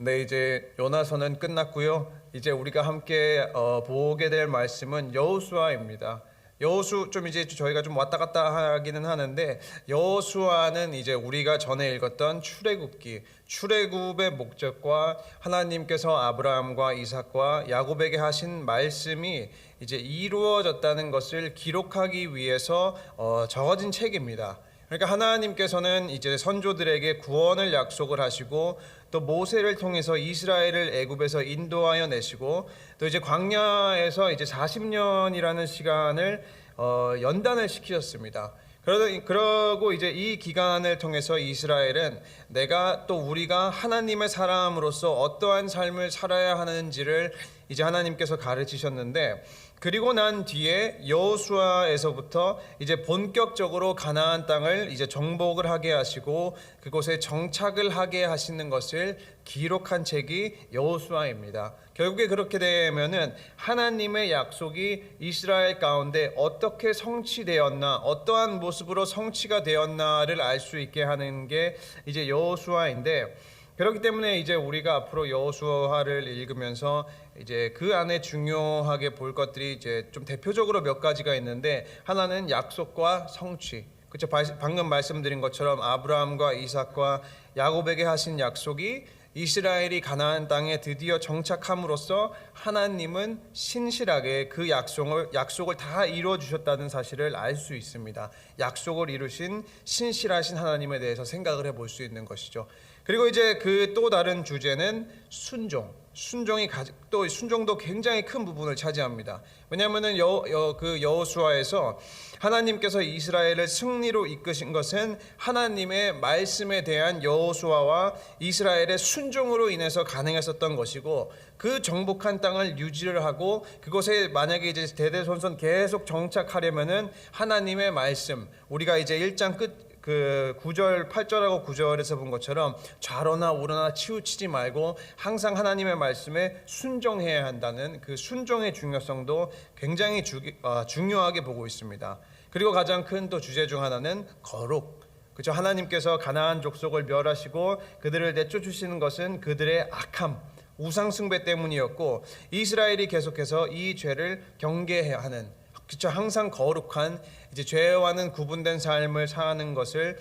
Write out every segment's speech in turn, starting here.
네, 이제 요나서는 끝났고요. 이제 우리가 함께 보게 될 말씀은 여호수아입니다. 여호수 좀 이제 저희가 좀 왔다 갔다 하기는 하는데, 여호수아는 이제 우리가 전에 읽었던 출애굽의 목적과 하나님께서 아브라함과 이삭과 야곱에게 하신 말씀이 이제 이루어졌다는 것을 기록하기 위해서 적어진 책입니다. 그러니까 하나님께서는 이제 선조들에게 구원을 약속을 하시고, 또 모세를 통해서 이스라엘을 애굽에서 인도하여 내시고, 또 이제 광야에서 이제 40년이라는 시간을 연단을 시키셨습니다. 그러고 이제 이 기간을 통해서 이스라엘은 내가 또 우리가 하나님의 사람으로서 어떠한 삶을 살아야 하는지를 이제 하나님께서 가르치셨는데, 그리고 난 뒤에 여호수아에서부터 이제 본격적으로 가나안 땅을 이제 정복을 하게 하시고 그곳에 정착을 하게 하시는 것을 기록한 책이 여호수아입니다. 결국에 그렇게 되면은 하나님의 약속이 이스라엘 가운데 어떻게 성취되었나, 어떠한 모습으로 성취가 되었나를 알 수 있게 하는 게 이제 여호수아인데, 그렇기 때문에 이제 우리가 앞으로 여호수아를 읽으면서 이제 그 안에 중요하게 볼 것들이 이제 좀 대표적으로 몇 가지가 있는데, 하나는 약속과 성취. 그렇죠. 방금 말씀드린 것처럼 아브라함과 이삭과 야곱에게 하신 약속이 이스라엘이 가나안 땅에 드디어 정착함으로써 하나님은 신실하게 그 약속을 다 이루어 주셨다는 사실을 알 수 있습니다. 약속을 이루신 신실하신 하나님에 대해서 생각을 해볼 수 있는 것이죠. 그리고 이제 그 또 다른 주제는 순종도 굉장히 큰 부분을 차지합니다. 왜냐하면은 여호수아에서 하나님께서 이스라엘을 승리로 이끄신 것은 하나님의 말씀에 대한 여호수아와 이스라엘의 순종으로 인해서 가능했었던 것이고, 그 정복한 땅을 유지를 하고 그곳에 만약에 이제 대대손손 계속 정착하려면은 하나님의 말씀, 우리가 이제 1장 끝 그 9절 8절하고 9절에서 본 것처럼 좌로나 우로나 치우치지 말고 항상 하나님의 말씀에 순종해야 한다는 그 순종의 중요성도 굉장히 중요하게 보고 있습니다. 그리고 가장 큰 또 주제 중 하나는 거룩. 그렇죠. 하나님께서 가나안 족속을 멸하시고 그들을 내쫓으시는 것은 그들의 악함, 우상 숭배 때문이었고, 이스라엘이 계속해서 이 죄를 경계해야 하는, 그렇죠, 항상 거룩한 이제 죄와는 구분된 삶을 사는 것을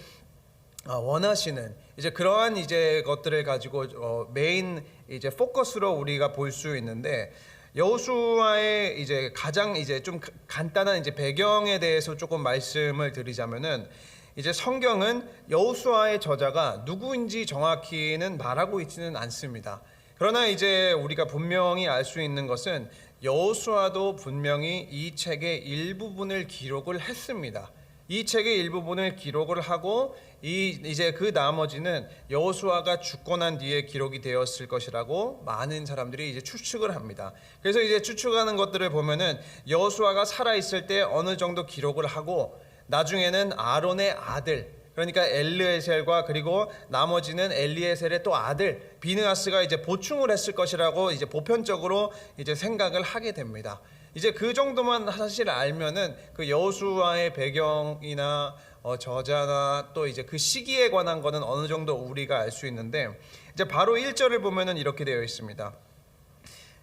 원하시는 이제 그러한 이제 것들을 가지고 메인 이제 포커스로 우리가 볼 수 있는데, 여호수아의 이제 가장 이제 좀 간단한 이제 배경에 대해서 조금 말씀을 드리자면은, 이제 성경은 여호수아의 저자가 누구인지 정확히는 말하고 있지는 않습니다. 그러나 이제 우리가 분명히 알 수 있는 것은 여호수아도 분명히 이 책의 일부분을 기록을 했습니다. 이 책의 일부분을 기록을 하고 이제 그 나머지는 여호수아가 죽고 난 뒤에 기록이 되었을 것이라고 많은 사람들이 이제 추측을 합니다. 그래서 이제 추측하는 것들을 보면은 여호수아가 살아 있을 때 어느 정도 기록을 하고, 나중에는 아론의 아들, 그러니까 엘르에셀과 그리고 나머지는 엘리에셀의 또 아들 비느하스가 이제 보충을 했을 것이라고 이제 보편적으로 이제 생각을 하게 됩니다. 이제 그 정도만 사실 알면은 그 여호수아의 배경이나 저자나 또 이제 그 시기에 관한 거는 어느 정도 우리가 알 수 있는데, 이제 바로 1절을 보면은 이렇게 되어 있습니다.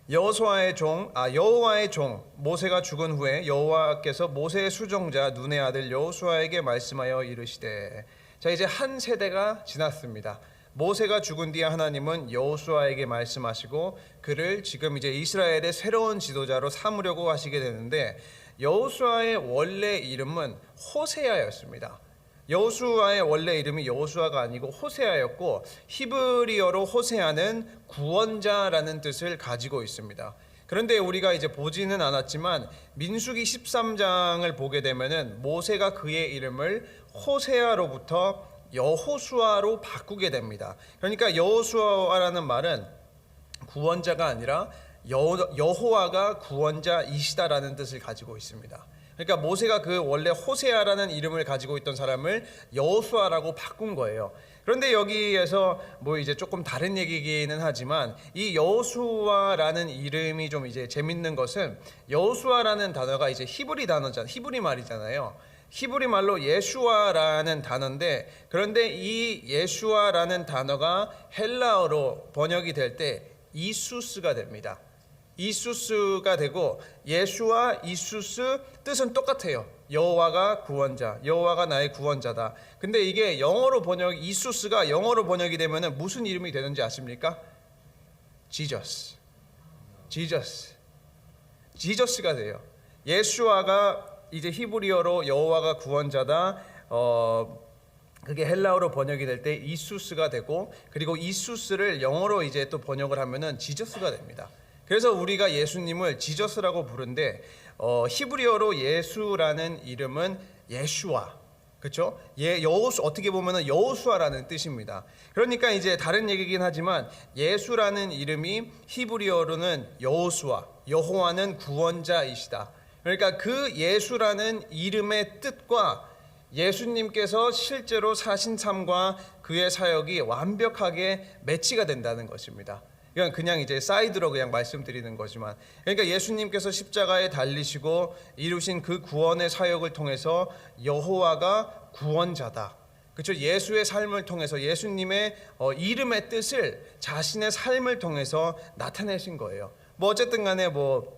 여호와의 종 모세가 죽은 후에 여호와께서 모세의 수종자 눈의 아들 여호수아에게 말씀하여 이르시되. 자, 이제 한 세대가 지났습니다. 모세가 죽은 뒤에 하나님은 여호수아에게 말씀하시고 그를 지금 이제 이스라엘의 새로운 지도자로 삼으려고 하시게 되는데, 여호수아의 원래 이름은 호세아였습니다. 여호수아의 원래 이름이 여호수아가 아니고 호세아였고, 히브리어로 호세아는 구원자라는 뜻을 가지고 있습니다. 그런데 우리가 이제 보지는 않았지만 민수기 13장을 보게 되면은 모세가 그의 이름을 호세아로부터 여호수아로 바꾸게 됩니다. 그러니까 여호수아라는 말은 구원자가 아니라 여호와가 구원자이시다라는 뜻을 가지고 있습니다. 그러니까 모세가 그 원래 호세아라는 이름을 가지고 있던 사람을 여호수아라고 바꾼 거예요. 그런데 여기에서 뭐 이제 조금 다른 얘기기는 하지만, 이 여호수아라는 이름이 좀 이제 재밌는 것은, 여호수아라는 단어가 이제 히브리 말이잖아요. 히브리 말로 예슈아라는 단어인데, 그런데 이 예슈아라는 단어가 헬라어로 번역이 될 때 이수스가 됩니다. 이수스가 되고 예수와 이수스 뜻은 똑같아요. 여호와가 구원자, 여호와가 나의 구원자다. 근데 이게 영어로 이수스가 영어로 번역이 되면은 무슨 이름이 되는지 아십니까? 지저스. 지저스가 돼요. 예수아가 이제 히브리어로 여호와가 구원자다. 그게 헬라어로 번역이 될 때 이수스가 되고, 그리고 이수스를 영어로 이제 또 번역을 하면은 지저스가 됩니다. 그래서 우리가 예수님을 지저스라고 부른데, 히브리어로 예수라는 이름은 예슈아, 그렇죠? 여호수, 어떻게 보면은 여호수아라는 뜻입니다. 그러니까 이제 다른 얘기긴 하지만 예수라는 이름이 히브리어로는 여호수아, 여호와는 구원자이시다. 그러니까 그 예수라는 이름의 뜻과 예수님께서 실제로 사신 삶과 그의 사역이 완벽하게 매치가 된다는 것입니다. 그냥 이제 사이드로 그냥 말씀드리는 거지만, 그러니까 예수님께서 십자가에 달리시고 이루신 그 구원의 사역을 통해서 여호와가 구원자다, 그렇죠? 예수의 삶을 통해서 예수님의 이름의 뜻을 자신의 삶을 통해서 나타내신 거예요. 뭐 어쨌든 간에 뭐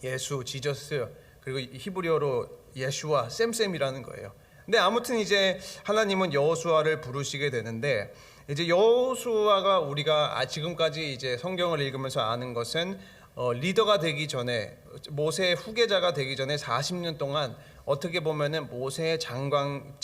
예수, 지저스, 그리고 히브리어로 예슈아, 쌤이라는 거예요. 근데 아무튼 이제 하나님은 여호수아를 부르시게 되는데, 이제 여호수아가 우리가 지금까지 이제 성경을 읽으면서 아는 것은 리더가 되기 전에, 모세의 후계자가 되기 전에 40년 동안 어떻게 보면은 모세의 장관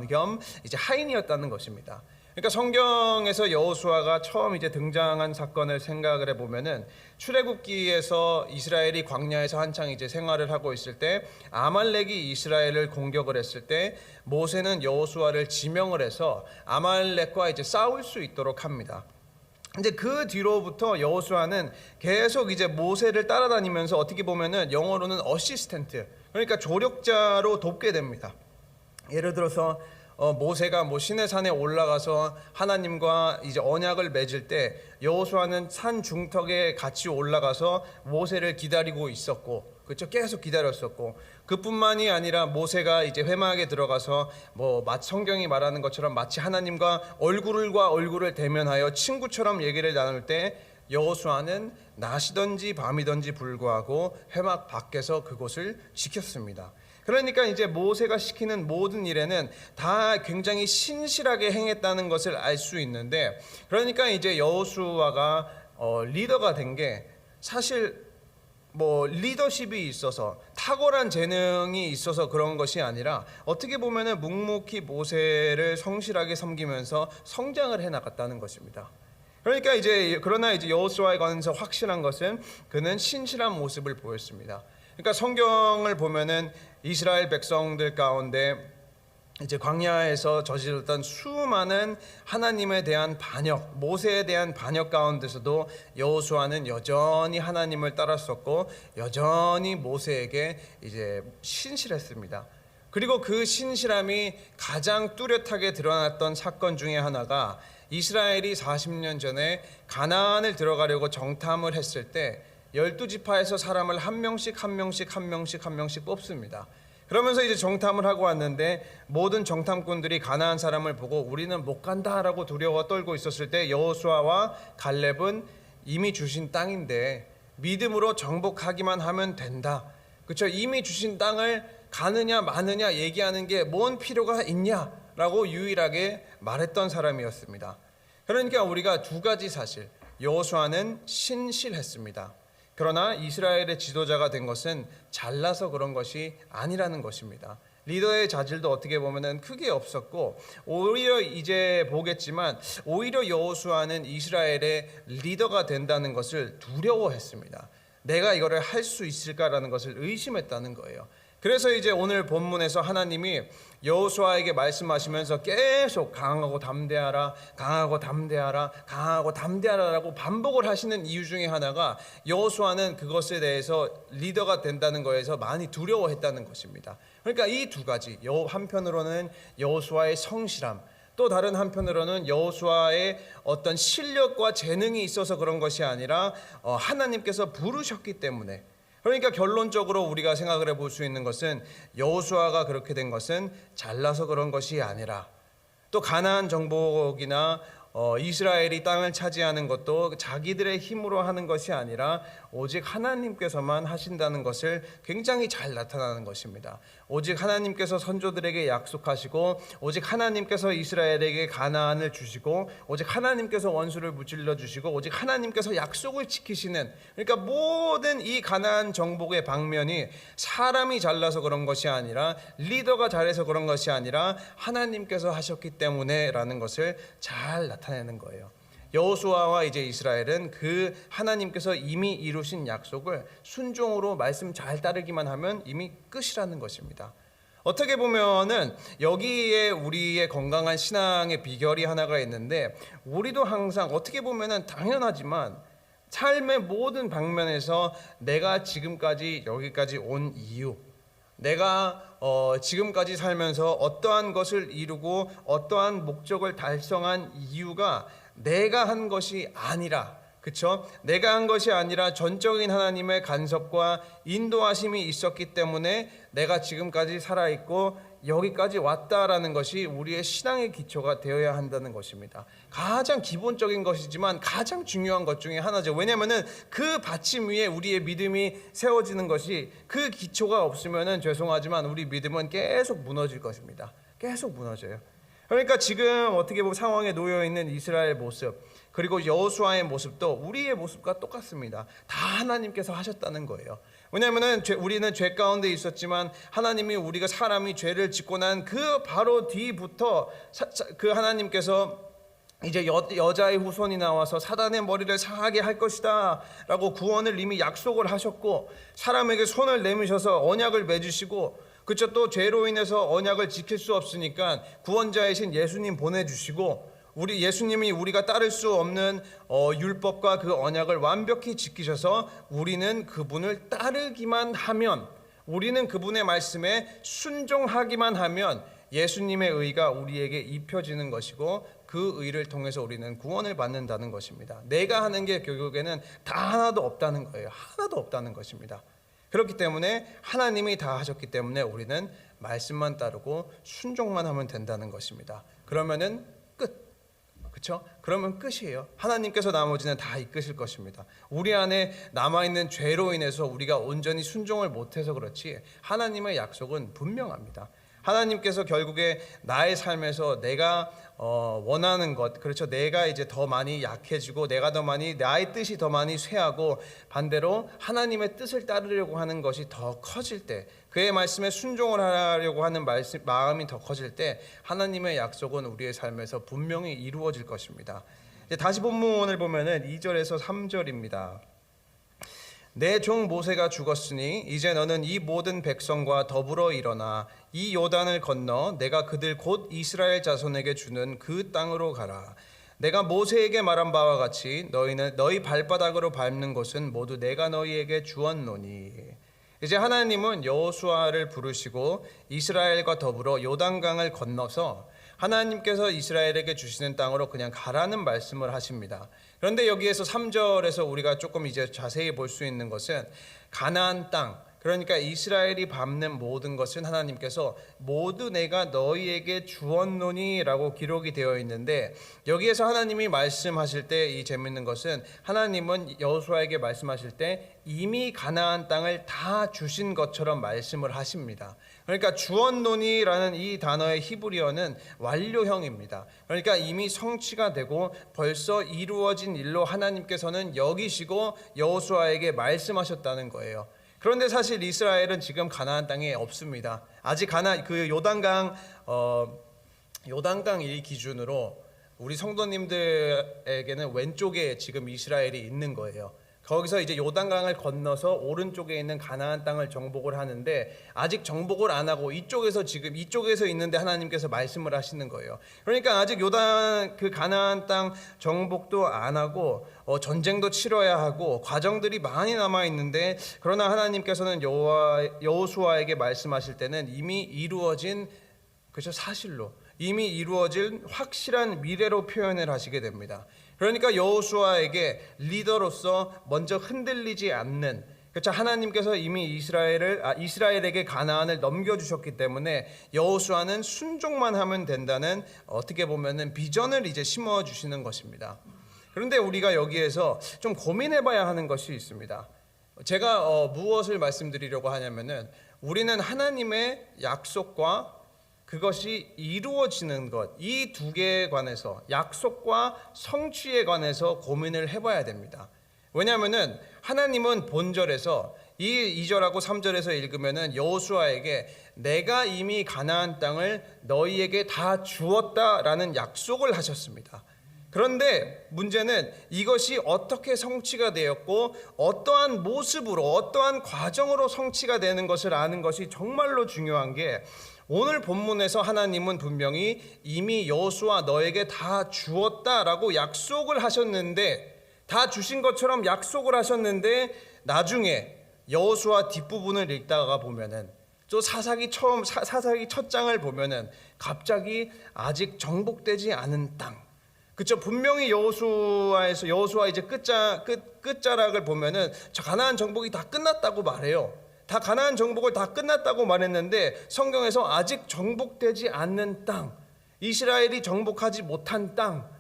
겸 이제 하인이었다는 것입니다. 그러니까 성경에서 여호수아가 처음 이제 등장한 사건을 생각을 해보면은, 출애굽기에서 이스라엘이 광야에서 한창 이제 생활을 하고 있을 때 아말렉이 이스라엘을 공격을 했을 때 모세는 여호수아를 지명을 해서 아말렉과 이제 싸울 수 있도록 합니다. 근데 그 뒤로부터 여호수아는 계속 이제 모세를 따라다니면서 어떻게 보면은 영어로는 어시스턴트, 그러니까 조력자로 돕게 됩니다. 예를 들어서 모세가 뭐 시내산에 올라가서 하나님과 이제 언약을 맺을 때 여호수아는 산 중턱에 같이 올라가서 모세를 기다리고 있었고, 그렇죠? 계속 기다렸었고, 그뿐만이 아니라 모세가 이제 회막에 들어가서 뭐 성경이 말하는 것처럼 마치 하나님과 얼굴과 얼굴을 대면하여 친구처럼 얘기를 나눌 때 여호수아는 낮이든지 밤이든지 불구하고 회막 밖에서 그곳을 지켰습니다. 그러니까 이제 모세가 시키는 모든 일에는 다 굉장히 신실하게 행했다는 것을 알 수 있는데, 그러니까 이제 여호수아가 리더가 된 게 사실 뭐 리더십이 있어서 탁월한 재능이 있어서 그런 것이 아니라, 어떻게 보면은 묵묵히 모세를 성실하게 섬기면서 성장을 해 나갔다는 것입니다. 그러니까 그러나 이제 여호수아에 관해서 확실한 것은 그는 신실한 모습을 보였습니다. 그러니까 성경을 보면은 이스라엘 백성들 가운데 이제 광야에서 저질렀던 수많은 하나님에 대한 반역, 모세에 대한 반역 가운데서도 여호수아는 여전히 하나님을 따랐었고 여전히 모세에게 이제 신실했습니다. 그리고 그 신실함이 가장 뚜렷하게 드러났던 사건 중에 하나가, 이스라엘이 40년 전에 가나안을 들어가려고 정탐을 했을 때 12지파에서 사람을 한 명씩 뽑습니다. 그러면서 이제 정탐을 하고 왔는데, 모든 정탐꾼들이 가나안 사람을 보고 우리는 못 간다라고 두려워 떨고 있었을 때 여호수아와 갈렙은 이미 주신 땅인데 믿음으로 정복하기만 하면 된다, 그렇죠? 이미 주신 땅을 가느냐 마느냐 얘기하는 게 뭔 필요가 있냐라고 유일하게 말했던 사람이었습니다. 그러니까 우리가 두 가지 사실, 여호수아는 신실했습니다. 그러나 이스라엘의 지도자가 된 것은 잘나서 그런 것이 아니라는 것입니다. 리더의 자질도 어떻게 보면은 크게 없었고, 오히려 이제 보겠지만 오히려 여호수아는 이스라엘의 리더가 된다는 것을 두려워했습니다. 내가 이거를 할 수 있을까라는 것을 의심했다는 거예요. 그래서 이제 오늘 본문에서 하나님이 여호수아에게 말씀하시면서 계속 강하고 담대하라, 강하고 담대하라, 강하고 담대하라라고 반복을 하시는 이유 중에 하나가, 여호수아는 그것에 대해서 리더가 된다는 거에서 많이 두려워했다는 것입니다. 그러니까 이 두 가지, 한편으로는 여호수아의 성실함, 또 다른 한편으로는 여호수아의 어떤 실력과 재능이 있어서 그런 것이 아니라 하나님께서 부르셨기 때문에, 그러니까 결론적으로 우리가 생각을 해볼 수 있는 것은 여호수아가 그렇게 된 것은 잘나서 그런 것이 아니라, 또 가나안 정복이나 이스라엘이 땅을 차지하는 것도 자기들의 힘으로 하는 것이 아니라 오직 하나님께서만 하신다는 것을 굉장히 잘 나타나는 것입니다. 오직 하나님께서 선조들에게 약속하시고, 오직 하나님께서 이스라엘에게 가나안을 주시고, 오직 하나님께서 원수를 무찔러 주시고, 오직 하나님께서 약속을 지키시는, 그러니까 모든 이 가나안 정복의 방면이 사람이 잘나서 그런 것이 아니라, 리더가 잘해서 그런 것이 아니라 하나님께서 하셨기 때문에라는 것을 잘 나타내는 거예요. 여호수아와 이제 이스라엘은 그 하나님께서 이미 이루신 약속을 순종으로 말씀 잘 따르기만 하면 이미 끝이라는 것입니다. 어떻게 보면은 여기에 우리의 건강한 신앙의 비결이 하나가 있는데, 우리도 항상 어떻게 보면은 당연하지만 삶의 모든 방면에서 내가 지금까지 여기까지 온 이유, 내가 지금까지 살면서 어떠한 것을 이루고 어떠한 목적을 달성한 이유가 내가 한 것이 아니라, 그쵸? 내가 한 것이 아니라 전적인 하나님의 간섭과 인도하심이 있었기 때문에 내가 지금까지 살아있고 여기까지 왔다라는 것이 우리의 신앙의 기초가 되어야 한다는 것입니다. 가장 기본적인 것이지만 가장 중요한 것 중에 하나죠. 왜냐하면 그 받침 위에 우리의 믿음이 세워지는 것이, 그 기초가 없으면 죄송하지만 우리 믿음은 계속 무너질 것입니다. 계속 무너져요. 그러니까 지금 어떻게 보면 상황에 놓여 있는 이스라엘 모습, 그리고 여호수아의 모습도 우리의 모습과 똑같습니다. 다 하나님께서 하셨다는 거예요. 왜냐하면 우리는 죄 가운데 있었지만 하나님이, 우리가 사람이 죄를 짓고 난 그 바로 뒤부터 그 하나님께서 이제 여자의 후손이 나와서 사단의 머리를 상하게 할 것이다 라고 구원을 이미 약속을 하셨고, 사람에게 손을 내미셔서 언약을 맺으시고, 그쵸, 또 죄로 인해서 언약을 지킬 수 없으니까 구원자이신 예수님 보내주시고, 우리 예수님이 우리가 따를 수 없는 율법과 그 언약을 완벽히 지키셔서 우리는 그분을 따르기만 하면, 우리는 그분의 말씀에 순종하기만 하면 예수님의 의가 우리에게 입혀지는 것이고, 그 의를 통해서 우리는 구원을 받는다는 것입니다. 내가 하는 게 결국에는 다 하나도 없다는 거예요. 하나도 없다는 것입니다. 그렇기 때문에 하나님이 다 하셨기 때문에 우리는 말씀만 따르고 순종만 하면 된다는 것입니다. 그러면은 끝. 그렇죠? 그러면 끝이에요. 하나님께서 나머지는 다 이끄실 것입니다. 우리 안에 남아있는 죄로 인해서 우리가 온전히 순종을 못해서 그렇지, 하나님의 약속은 분명합니다. 하나님께서 결국에 나의 삶에서 내가 원하는 것, 그렇죠, 내가 이제 더 많이 약해지고, 내가 더 많이, 나의 뜻이 더 많이 쇠하고, 반대로 하나님의 뜻을 따르려고 하는 것이 더 커질 때, 그의 말씀에 순종을 하려고 하는 마음이 더 커질 때, 하나님의 약속은 우리의 삶에서 분명히 이루어질 것입니다. 이제 다시 본문을 보면은 2절에서 3절입니다. 내 종 모세가 죽었으니 이제 너는 이 모든 백성과 더불어 일어나 이 요단을 건너 내가 그들 곧 이스라엘 자손에게 주는 그 땅으로 가라. 내가 모세에게 말한 바와 같이 너희는 너희 발바닥으로 밟는 곳은 모두 내가 너희에게 주었노니. 이제 하나님은 여호수아를 부르시고 이스라엘과 더불어 요단강을 건너서 하나님께서 이스라엘에게 주시는 땅으로 그냥 가라는 말씀을 하십니다. 그런데 여기에서 3절에서 우리가 조금 이제 자세히 볼 수 있는 것은 가나안 땅, 그러니까 이스라엘이 밟는 모든 것은 하나님께서 모두 내가 너희에게 주었노니라고 기록이 되어 있는데, 여기에서 하나님이 말씀하실 때 이 재밌는 것은, 하나님은 여호수아에게 말씀하실 때 이미 가나안 땅을 다 주신 것처럼 말씀을 하십니다. 그러니까 주었노니라는 이 단어의 히브리어는 완료형입니다. 그러니까 이미 성취가 되고 벌써 이루어진 일로 하나님께서는 여기시고 여호수아에게 말씀하셨다는 거예요. 그런데 사실 이스라엘은 지금 가나안 땅에 없습니다. 아직 그 요단강 이 기준으로 우리 성도님들에게는 왼쪽에 지금 이스라엘이 있는 거예요. 거기서 이제 요단강을 건너서 오른쪽에 있는 가나안 땅을 정복을 하는데, 아직 정복을 안 하고 지금 이쪽에서 있는데 하나님께서 말씀을 하시는 거예요. 그러니까 아직 그 가나안 땅 정복도 안 하고 전쟁도 치러야 하고 과정들이 많이 남아 있는데, 그러나 하나님께서는 여호수아에게 말씀하실 때는 이미 이루어진, 그렇죠, 사실로 이미 이루어진 확실한 미래로 표현을 하시게 됩니다. 그러니까 여호수아에게 리더로서 먼저 흔들리지 않는, 그렇죠. 하나님께서 이미 이스라엘에게 가나안을 넘겨주셨기 때문에 여호수아는 순종만 하면 된다는 어떻게 보면은 비전을 이제 심어주시는 것입니다. 그런데 우리가 여기에서 좀 고민해봐야 하는 것이 있습니다. 제가 무엇을 말씀드리려고 하냐면은 우리는 하나님의 약속과 그것이 이루어지는 것, 이 두 개에 관해서 약속과 성취에 관해서 고민을 해봐야 됩니다. 왜냐하면은 하나님은 본절에서 이 2절하고 3절에서 읽으면은 여호수아에게 내가 이미 가나안 땅을 너희에게 다 주었다라는 약속을 하셨습니다. 그런데 문제는 이것이 어떻게 성취가 되었고 어떠한 모습으로 어떠한 과정으로 성취가 되는 것을 아는 것이 정말로 중요한 게 오늘 본문에서 하나님은 분명히 이미 여호수아 너에게 다 주었다라고 약속을 하셨는데 다 주신 것처럼 약속을 하셨는데 나중에 여호수아 뒷부분을 읽다가 보면은 또 사사기 첫 장을 보면은 갑자기 아직 정복되지 않은 땅, 그렇죠. 분명히 여호수아 이제 끝자락을 보면은 저 가나안 정복이 다 끝났다고 말해요. 다 가나안 정복을 다 끝났다고 말했는데 성경에서 아직 정복되지 않는 땅, 이스라엘이 정복하지 못한 땅,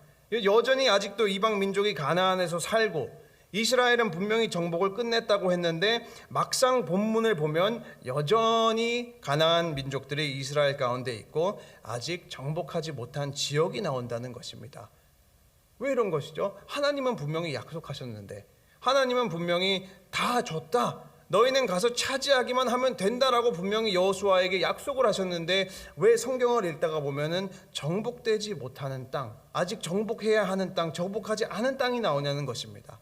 여전히 아직도 이방 민족이 가나안에서 살고 이스라엘은 분명히 정복을 끝냈다고 했는데 막상 본문을 보면 여전히 가나안 민족들이 이스라엘 가운데 있고 아직 정복하지 못한 지역이 나온다는 것입니다. 왜 이런 것이죠? 하나님은 분명히 약속하셨는데, 하나님은 분명히 다 줬다, 너희는 가서 차지하기만 하면 된다라고 분명히 여호수아에게 약속을 하셨는데 왜 성경을 읽다가 보면은 정복되지 못하는 땅, 아직 정복해야 하는 땅, 정복하지 않은 땅이 나오냐는 것입니다.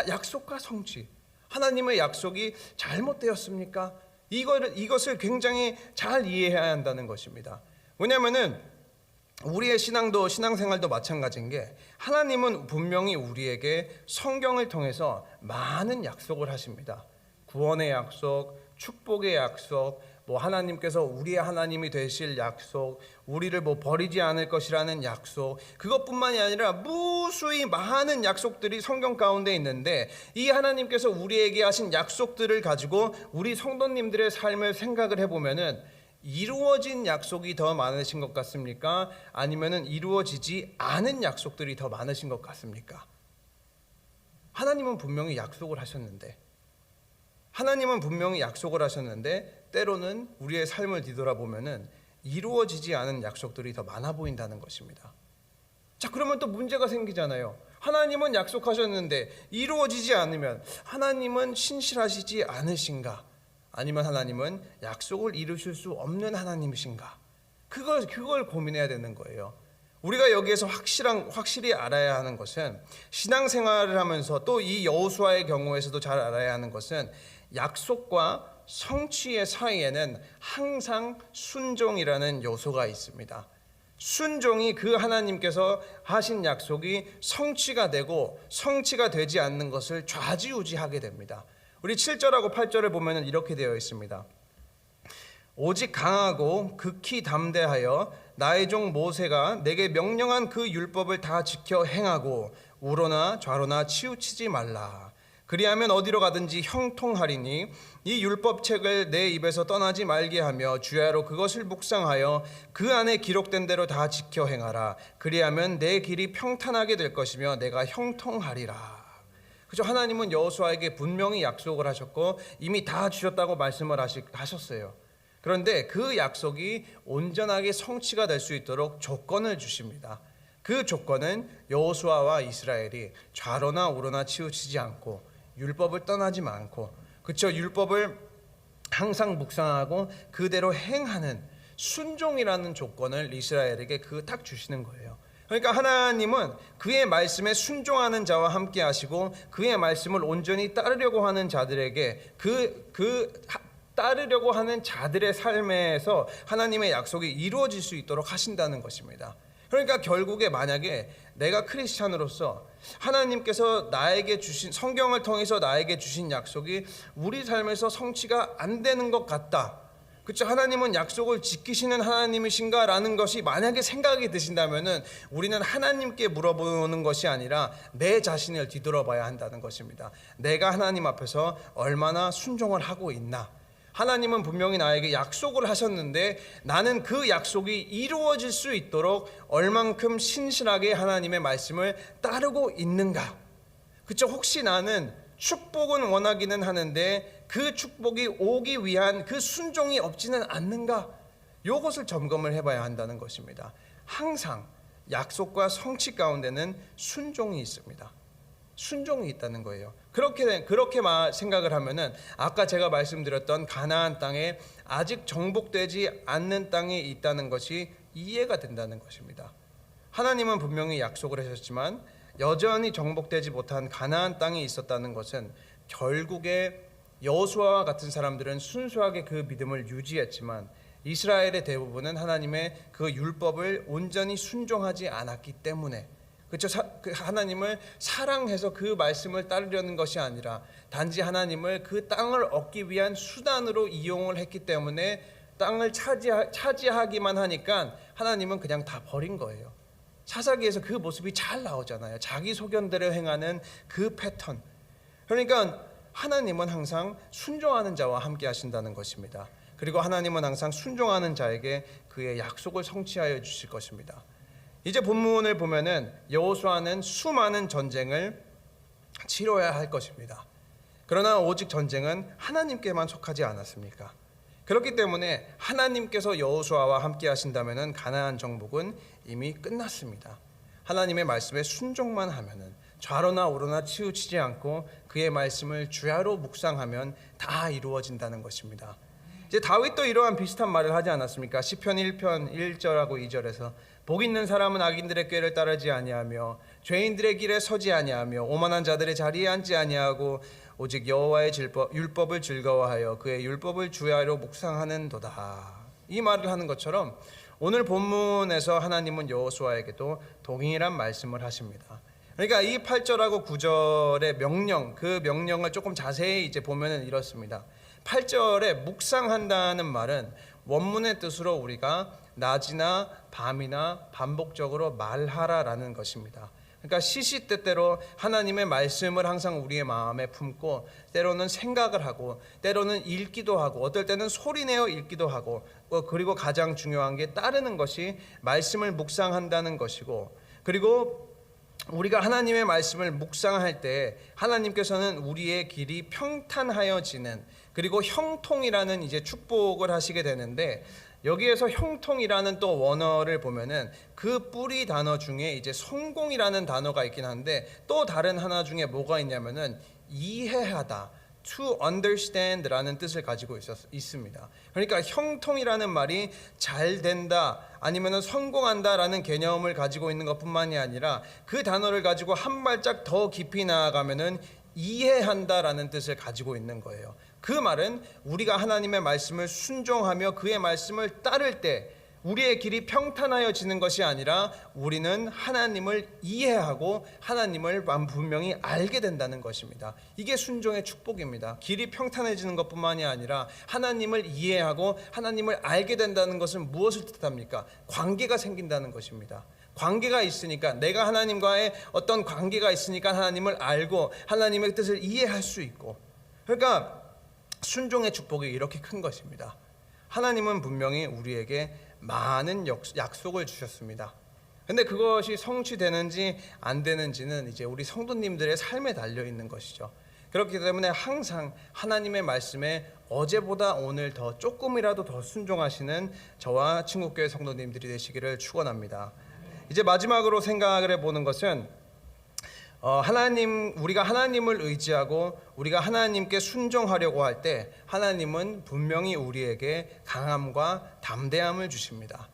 약속과 성취, 하나님의 약속이 잘못되었습니까? 이것을 굉장히 잘 이해해야 한다는 것입니다. 왜냐하면은 우리의 신앙생활도 마찬가지인 게 하나님은 분명히 우리에게 성경을 통해서 많은 약속을 하십니다. 구원의 약속, 축복의 약속, 하나님께서 우리의 하나님이 되실 약속, 우리를 버리지 않을 것이라는 약속, 그것뿐만이 아니라 무수히 많은 약속들이 성경 가운데 있는데 이 하나님께서 우리에게 하신 약속들을 가지고 우리 성도님들의 삶을 생각을 해보면은 이루어진 약속이 더 많으신 것 같습니까? 아니면은 이루어지지 않은 약속들이 더 많으신 것 같습니까? 하나님은 분명히 약속을 하셨는데 때로는 우리의 삶을 뒤돌아보면은 이루어지지 않은 약속들이 더 많아 보인다는 것입니다. 자, 그러면 또 문제가 생기잖아요. 하나님은 약속하셨는데 이루어지지 않으면 하나님은 신실하시지 않으신가? 아니면 하나님은 약속을 이루실 수 없는 하나님이신가? 그걸 고민해야 되는 거예요. 우리가 여기에서 확실히 알아야 하는 것은, 신앙생활을 하면서 또 이 여호수아의 경우에서도 잘 알아야 하는 것은, 약속과 성취의 사이에는 항상 순종이라는 요소가 있습니다. 순종이 그 하나님께서 하신 약속이 성취가 되고 성취가 되지 않는 것을 좌지우지하게 됩니다. 우리 7절하고 8절을 보면 이렇게 되어 있습니다. 오직 강하고 극히 담대하여 나의 종 모세가 내게 명령한 그 율법을 다 지켜 행하고 우로나 좌로나 치우치지 말라. 그리하면 어디로 가든지 형통하리니 이 율법책을 내 입에서 떠나지 말게 하며 주야로 그것을 묵상하여 그 안에 기록된 대로 다 지켜 행하라. 그리하면 내 길이 평탄하게 될 것이며 내가 형통하리라. 그죠? 하나님은 여호수아에게 분명히 약속을 하셨고 이미 다 주셨다고 말씀을 하셨어요. 그런데 그 약속이 온전하게 성취가 될 수 있도록 조건을 주십니다. 그 조건은 여호수아와 이스라엘이 좌로나 우로나 치우치지 않고 율법을 떠나지 않고, 그렇죠? 율법을 항상 묵상하고 그대로 행하는 순종이라는 조건을 이스라엘에게 딱 주시는 거예요. 그러니까 하나님은 그의 말씀에 순종하는 자와 함께 하시고 그의 말씀을 온전히 따르려고 하는 자들에게 따르려고 하는 자들의 삶에서 하나님의 약속이 이루어질 수 있도록 하신다는 것입니다. 그러니까 결국에 만약에 내가 크리스찬으로서 하나님께서 나에게 주신, 성경을 통해서 나에게 주신 약속이 우리 삶에서 성취가 안 되는 것 같다, 그렇죠? 하나님은 약속을 지키시는 하나님이신가라는 것이 만약에 생각이 드신다면은 우리는 하나님께 물어보는 것이 아니라 내 자신을 뒤돌아봐야 한다는 것입니다. 내가 하나님 앞에서 얼마나 순종을 하고 있나? 하나님은 분명히 나에게 약속을 하셨는데 나는 그 약속이 이루어질 수 있도록 얼만큼 신실하게 하나님의 말씀을 따르고 있는가? 그렇죠? 혹시 나는 축복은 원하기는 하는데 그 축복이 오기 위한 그 순종이 없지는 않는가? 이것을 점검을 해봐야 한다는 것입니다. 항상 약속과 성취 가운데는 순종이 있습니다. 순종이 있다는 거예요. 그렇게 생각을 하면은 아까 제가 말씀드렸던 가나안 땅에 아직 정복되지 않는 땅이 있다는 것이 이해가 된다는 것입니다. 하나님은 분명히 약속을 하셨지만 여전히 정복되지 못한 가나안 땅이 있었다는 것은 결국에 여호수아와 같은 사람들은 순수하게 그 믿음을 유지했지만 이스라엘의 대부분은 하나님의 그 율법을 온전히 순종하지 않았기 때문에, 그렇죠? 하나님을 사랑해서 그 말씀을 따르려는 것이 아니라 단지 하나님을 그 땅을 얻기 위한 수단으로 이용을 했기 때문에 땅을 차지하기만 하니까 하나님은 그냥 다 버린 거예요. 사사기에서 그 모습이 잘 나오잖아요. 자기 소견대로 행하는 그 패턴. 그러니까 하나님은 항상 순종하는 자와 함께 하신다는 것입니다. 그리고 하나님은 항상 순종하는 자에게 그의 약속을 성취하여 주실 것입니다. 이제 본문을 보면은 여호수아는 수많은 전쟁을 치러야 할 것입니다. 그러나 오직 전쟁은 하나님께만 속하지 않았습니까? 그렇기 때문에 하나님께서 여호수아와 함께 하신다면은 가나안 정복은 이미 끝났습니다. 하나님의 말씀에 순종만 하면은 좌로나 우로나 치우치지 않고 그의 말씀을 주야로 묵상하면 다 이루어진다는 것입니다. 이제 다윗도 이러한 비슷한 말을 하지 않았습니까? 시편 1편 1절하고 2절에서 복 있는 사람은 악인들의 꾀를 따르지 아니하며 죄인들의 길에 서지 아니하며 오만한 자들의 자리에 앉지 아니하고 오직 여호와의 율법을 즐거워하여 그의 율법을 주야로 묵상하는도다. 이 말을 하는 것처럼 오늘 본문에서 하나님은 여호수아에게도 동일한 말씀을 하십니다. 그러니까 이 8절하고 9절의 명령, 그 명령을 조금 자세히 이제 보면은 이렇습니다. 8절에 묵상한다는 말은 원문의 뜻으로 우리가 낮이나 밤이나 반복적으로 말하라라는 것입니다. 그러니까 시시때때로 하나님의 말씀을 항상 우리의 마음에 품고 때로는 생각을 하고 때로는 읽기도 하고 어떨 때는 소리내어 읽기도 하고 그리고 가장 중요한 게 따르는 것이 말씀을 묵상한다는 것이고, 그리고 우리가 하나님의 말씀을 묵상할 때 하나님께서는 우리의 길이 평탄하여지는, 그리고 형통이라는 이제 축복을 하시게 되는데, 여기에서 형통이라는 또 원어를 보면은 그 뿌리 단어 중에 이제 성공이라는 단어가 있긴 한데 또 다른 하나 중에 뭐가 있냐면은 이해하다, to understand라는 뜻을 가지고 있습니다. 그러니까 형통이라는 말이 잘 된다 아니면은 성공한다라는 개념을 가지고 있는 것뿐만이 아니라 그 단어를 가지고 한 발짝 더 깊이 나아가면은 이해한다라는 뜻을 가지고 있는 거예요. 그 말은 우리가 하나님의 말씀을 순종하며 그의 말씀을 따를 때 우리의 길이 평탄하여지는 것이 아니라 우리는 하나님을 이해하고 하나님을 분명히 알게 된다는 것입니다. 이게 순종의 축복입니다. 길이 평탄해지는 것뿐만이 아니라 하나님을 이해하고 하나님을 알게 된다는 것은 무엇을 뜻합니까? 관계가 생긴다는 것입니다. 관계가 있으니까, 내가 하나님과의 어떤 관계가 있으니까 하나님을 알고 하나님의 뜻을 이해할 수 있고, 그러니까 순종의 축복이 이렇게 큰 것입니다. 하나님은 분명히 우리에게 많은 약속을 주셨습니다. 근데 그것이 성취되는지 안 되는지는 이제 우리 성도님들의 삶에 달려 있는 것이죠. 그렇기 때문에 항상 하나님의 말씀에 어제보다 오늘 더 조금이라도 더 순종하시는 저와 친구교회 성도님들이 되시기를 축원합니다. 이제 마지막으로 생각을 해보는 것은 우리가 하나님을 의지하고 우리가 하나님께 순종하려고 할 때 하나님은 분명히 우리에게 강함과 담대함을 주십니다.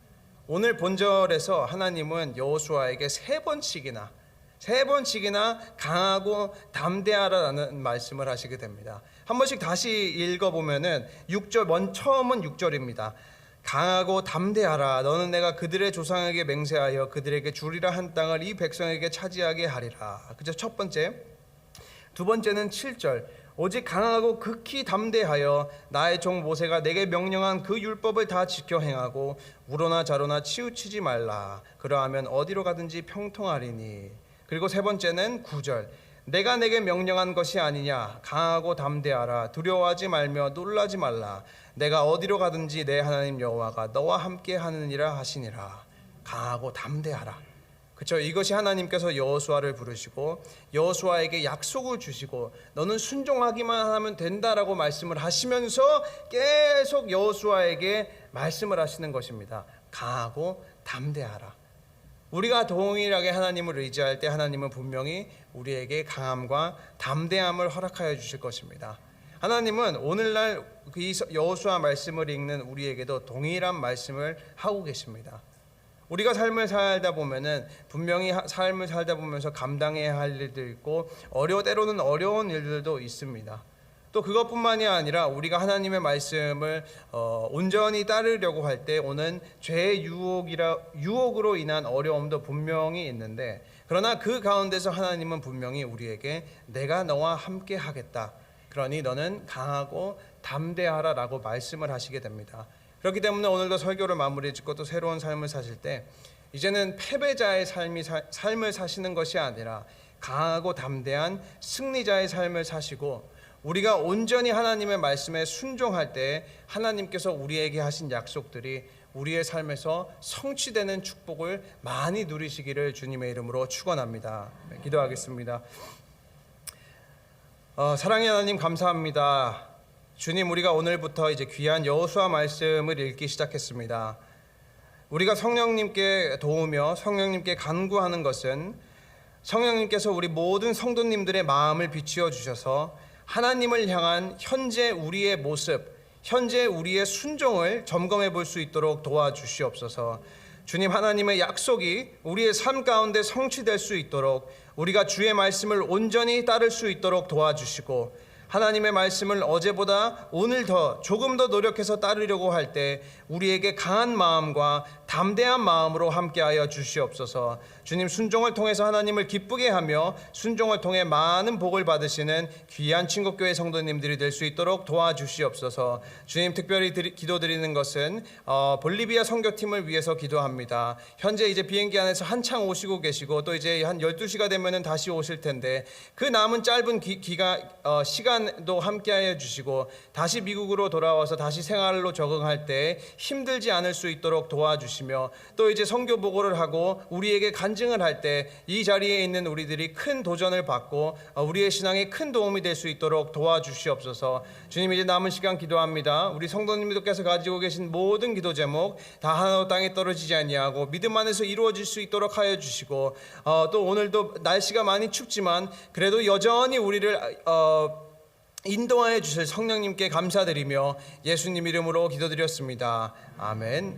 오늘 본절에서 하나님은 여호수아에게 세 번씩이나 강하고 담대하라는 말씀을 하시게 됩니다. 한 번씩 다시 읽어보면은 6절, 처음은 6절입니다. 강하고 담대하라. 너는 내가 그들의 조상에게 맹세하여 그들에게 주리라 한 땅을 이 백성에게 차지하게 하리라. 그죠? 첫 번째. 두 번째는 7절. 오직 강하고 극히 담대하여 나의 종 모세가 내게 명령한 그 율법을 다 지켜 행하고 우로나 좌로나 치우치지 말라. 그러하면 어디로 가든지 평통하리니. 그리고 세 번째는 9절. 내가 내게 명령한 것이 아니냐. 강하고 담대하라. 두려워하지 말며 놀라지 말라. 내가 어디로 가든지 내 하나님 여호와가 너와 함께 하느니라 하시니라. 강하고 담대하라. 그렇죠. 이것이 하나님께서 여호수아를 부르시고 여호수아에게 약속을 주시고 너는 순종하기만 하면 된다라고 말씀을 하시면서 계속 여호수아에게 말씀을 하시는 것입니다. 강하고 담대하라. 우리가 동일하게 하나님을 의지할 때 하나님은 분명히 우리에게 강함과 담대함을 허락하여 주실 것입니다. 하나님은 오늘날 이 여호수아 말씀을 읽는 우리에게도 동일한 말씀을 하고 계십니다. 우리가 삶을 살다 보면은 분명히 삶을 살다 보면서 감당해야 할 일도 있고 때로는 어려운 일들도 있습니다. 또 그것뿐만이 아니라 우리가 하나님의 말씀을 온전히 따르려고 할 때 오는 죄의 유혹으로 인한 어려움도 분명히 있는데, 그러나 그 가운데서 하나님은 분명히 우리에게 내가 너와 함께 하겠다. 그러니 너는 강하고 담대하라라고 말씀을 하시게 됩니다. 그렇기 때문에 오늘도 설교를 마무리 짓고 또 새로운 삶을 사실 때 이제는 패배자의 삶을 사시는 것이 아니라 강하고 담대한 승리자의 삶을 사시고, 우리가 온전히 하나님의 말씀에 순종할 때 하나님께서 우리에게 하신 약속들이 우리의 삶에서 성취되는 축복을 많이 누리시기를 주님의 이름으로 축원합니다. 기도하겠습니다. 사랑의 하나님, 감사합니다. 주님, 우리가 오늘부터 이제 귀한 여호수아 말씀을 읽기 시작했습니다. 우리가 성령님께 도우며 성령님께 간구하는 것은 성령님께서 우리 모든 성도님들의 마음을 비추어 주셔서 하나님을 향한 현재 우리의 모습, 현재 우리의 순종을 점검해 볼 수 있도록 도와주시옵소서. 주님, 하나님의 약속이 우리의 삶 가운데 성취될 수 있도록 우리가 주의 말씀을 온전히 따를 수 있도록 도와주시고, 하나님의 말씀을 어제보다 오늘 조금 더 노력해서 따르려고 할 때 우리에게 강한 마음과 담대한 마음으로 함께하여 주시옵소서. 주님, 순종을 통해서 하나님을 기쁘게 하며 순종을 통해 많은 복을 받으시는 귀한 친구교회 성도님들이 될 수 있도록 도와주시옵소서. 주님, 특별히 기도드리는 것은 볼리비아 선교팀을 위해서 기도합니다. 현재 이제 비행기 안에서 한창 오시고 계시고 또 이제 한 12시가 되면은 다시 오실 텐데 그 남은 짧은 시간도 함께하여 주시고 다시 미국으로 돌아와서 다시 생활로 적응할 때 힘들지 않을 수 있도록 도와주시며, 또 이제 선교 보고를 하고 우리에게 간증을 할 때 이 자리에 있는 우리들이 큰 도전을 받고 우리의 신앙에 큰 도움이 될 수 있도록 도와주시옵소서. 주님, 이제 남은 시간 기도합니다. 우리 성도님들께서 가지고 계신 모든 기도 제목 다 하나도 땅에 떨어지지 아니하고 믿음 안에서 이루어질 수 있도록 하여 주시고, 또 오늘도 날씨가 많이 춥지만 그래도 여전히 우리를 인도하여 주실 성령님께 감사드리며 예수님 이름으로 기도드렸습니다. 아멘.